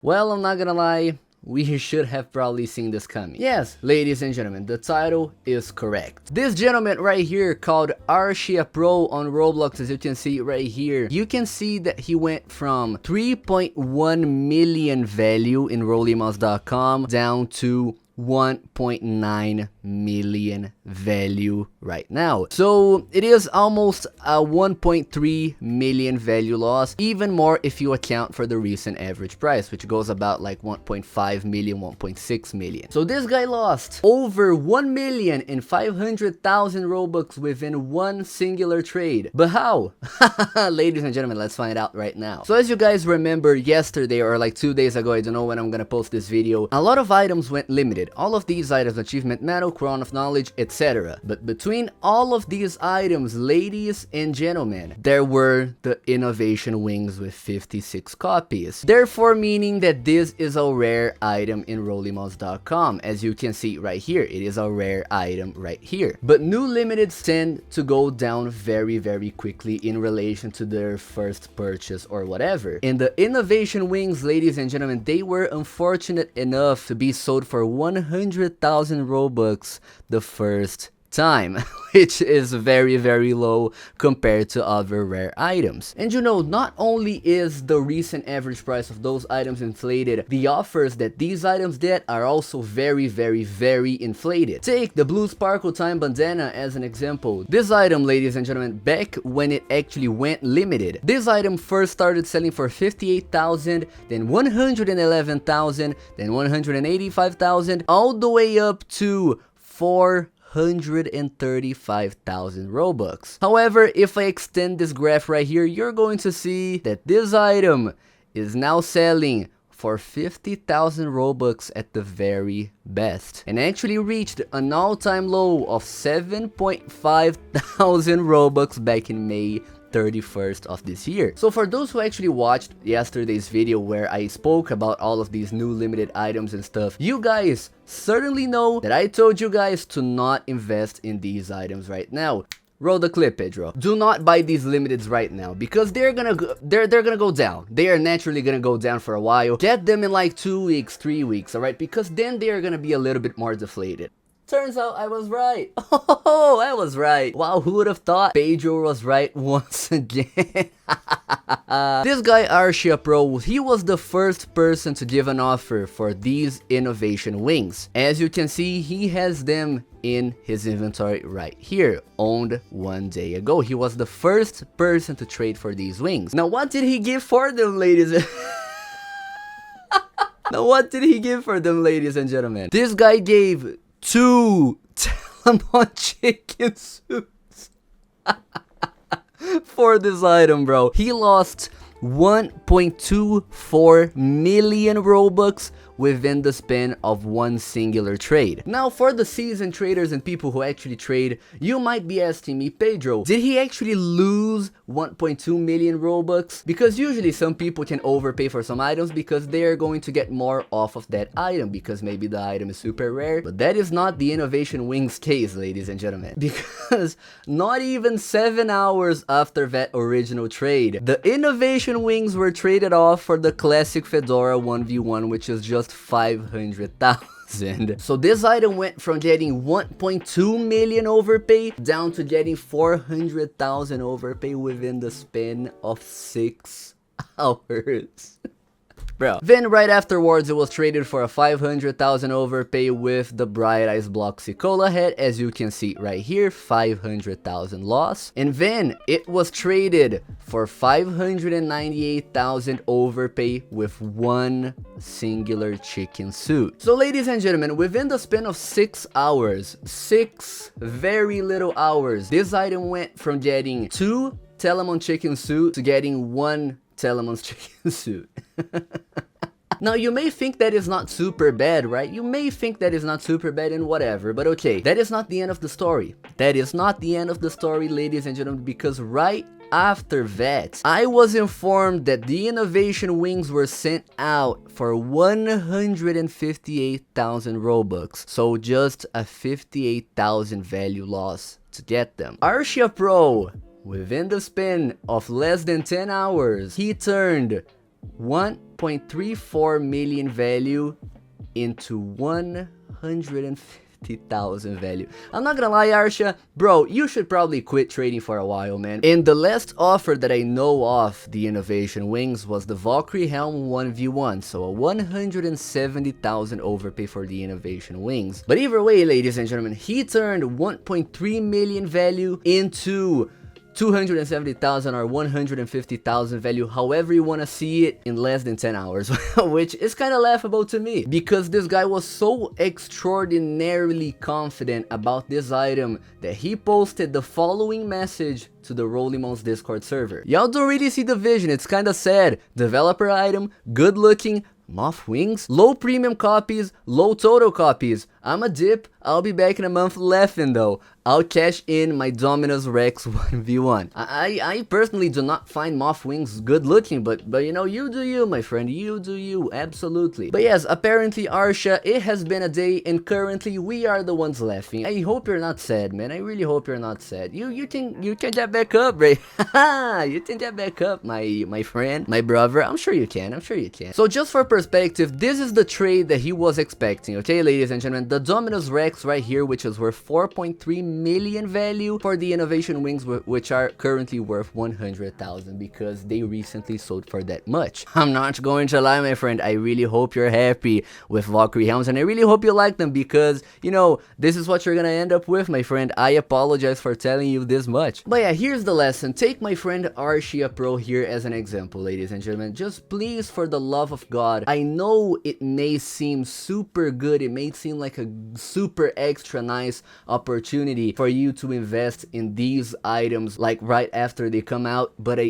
Well, I'm not gonna lie, we should have probably seen this coming. Yes, ladies and gentlemen, the title is correct. This gentleman right here called Arshia Pro on Roblox, as you can see right here, you can see that he went from 3.1 million value in rollymouse.com down to 1.9 million value right now. So it is almost a 1.3 million value loss, even more if you account for the recent average price, which goes about like 1.5 million, 1.6 million. So this guy lost over 1,500,000 Robux within one singular trade. But how? Ladies and gentlemen, let's find out right now. So as you guys remember, yesterday or like 2 days ago, I don't know when I'm gonna post this video, a lot of items went limited. All of these items, achievement medal, crown of knowledge, etc. But between all of these items, ladies and gentlemen, there were the innovation wings with 56 copies. Therefore meaning that this is a rare item in rollymouse.com. As you can see right here, it is a rare item right here. But new limiteds tend to go down very quickly in relation to their first purchase or whatever. And the innovation wings, ladies and gentlemen, they were unfortunate enough to be sold for 100,000 Robux the first time, which is very low compared to other rare items. And you know, not only is the recent average price of those items inflated, the offers that these items get are also very inflated. Take the blue sparkle time bandana as an example. This item, ladies and gentlemen, back when it actually went limited, this item first started selling for 58,000, then 111,000, then 185,000, all the way up to 435,000 Robux. However, if I extend this graph right here, you're going to see that this item is now selling for 50,000 Robux at the very best, and actually reached an all-time low of 7.5 thousand Robux back in May 31st of this year. So for those who actually watched yesterday's video where I spoke about all of these new limited items and stuff, you guys certainly know that I told you guys to not invest in these items right now. Roll the clip, Pedro. Do not buy these limiteds right now because they're gonna go down. They are naturally gonna go down for a while. Get them in like 2 weeks, 3 weeks, all right? Because then they are gonna be a little bit more deflated. Turns out I was right. Oh, I was right. Wow, who would have thought Pedro was right once again? This guy Arshia Pro, he was the first person to give an offer for these innovation wings. As you can see, he has them in his inventory right here, owned 1 day ago. He was the first person to trade for these wings. Now what did he give for them, ladies? Now what did he give for them, ladies and gentlemen? This guy gave 2 Telemon chicken suits for this item, bro. He lost 1.24 million Robux within the span of one singular trade. Now for the seasoned traders and people who actually trade, you might be asking me, Pedro, did he actually lose 1.2 million Robux? Because usually some people can overpay for some items because they are going to get more off of that item because maybe the item is super rare. But that is not the innovation wings case, ladies and gentlemen, because not even 7 hours after that original trade, the innovation wings were traded off for the classic Fedora 1v1, which is just 500,000. So this item went from getting 1.2 million overpay down to getting 400,000 overpay within the span of 6 hours. Bro. Then right afterwards, it was traded for a 500,000 overpay with the Bright Eyes Bloxy Cola head, as you can see right here, 500,000 loss. And then it was traded for 598,000 overpay with one singular chicken suit. So ladies and gentlemen, within the span of 6 hours, 6 very little hours, this item went from getting 2 Telemon chicken suit to getting 1 Telemon's chicken suit. Now you may think that is not super bad, right? You may think that is not super bad and whatever, but okay, that is not the end of the story. That is not the end of the story, ladies and gentlemen, because right after that, I was informed that the innovation wings were sent out for 158,000 Robux, so just a 58,000 value loss to get them. Arshia Pro, within the span of less than 10 hours, he turned 1 1.34 million value into 150,000 value. I'm not gonna lie, Arsha, bro, you should probably quit trading for a while, man. And the last offer that I know of the Innovation Wings was the Valkyrie Helm 1v1, so a 170,000 overpay for the Innovation Wings. But either way, ladies and gentlemen, he turned 1.3 million value into 270,000 or 150,000 value, however you want to see it, in less than 10 hours, which is kind of laughable to me, because this guy was so extraordinarily confident about this item that he posted the following message to the Rollimons Discord server. Y'all don't really see the vision, it's kind of sad. Developer item, good looking, moth wings, low premium copies, low total copies. I'm a dip, I'll be back in a month laughing though. I'll cash in my Dominus Rex 1v1. I personally do not find moth wings good looking, but you know, you do you, my friend, you do you, absolutely. But yes, apparently Arsha, it has been a day and currently we are the ones laughing. I hope you're not sad, man, I really hope you're not sad. You think you can that back up, right? You think that back up, my friend, my brother, I'm sure you can, I'm sure you can. So just for perspective, this is the trade that he was expecting, okay, ladies and gentlemen. The Dominus Rex right here, which is worth 4.3 million value, for the Innovation Wings, which are currently worth 100,000 because they recently sold for that much. I'm not going to lie, my friend, I really hope you're happy with Valkyrie Helms, and I really hope you like them because, you know, this is what you're gonna end up with, my friend. I apologize for telling you this much. But yeah, here's the lesson. Take my friend Arshia Pro here as an example, ladies and gentlemen. Just please, for the love of God, I know it may seem super good, it may seem like a super extra nice opportunity for you to invest in these items like right after they come out, but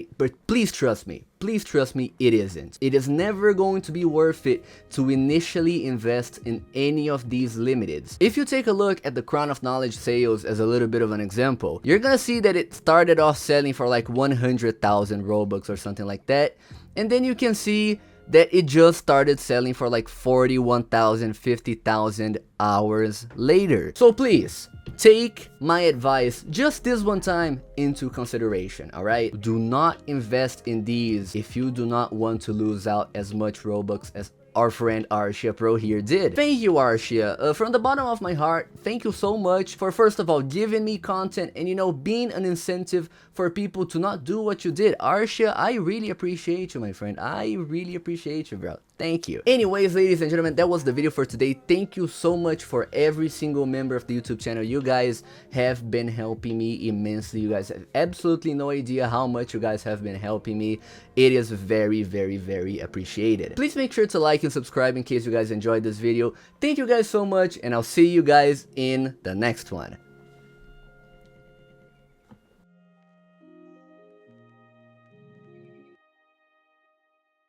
please trust me. Please trust me, it isn't. It is never going to be worth it to initially invest in any of these limiteds. If you take a look at the Crown of Knowledge sales as a little bit of an example, you're gonna see that it started off selling for like 100,000 Robux or something like that, and then you can see that it just started selling for like 41,000, 50,000 hours later. So please, take my advice just this one time into consideration, alright? Do not invest in these if you do not want to lose out as much Robux as our friend Arshia Pro here did. Thank you, Arshia. From the bottom of my heart, thank you so much for, first of all, giving me content and, you know, being an incentive for people to not do what you did. Arshia, I really appreciate you, my friend. I really appreciate you, bro. Thank you. Anyways, ladies and gentlemen, that was the video for today. Thank you so much for every single member of the YouTube channel. You guys have been helping me immensely. You guys have absolutely no idea how much you guys have been helping me. It is very, very, very appreciated. Please make sure to like and subscribe in case you guys enjoyed this video. Thank you guys so much, and I'll see you guys in the next one.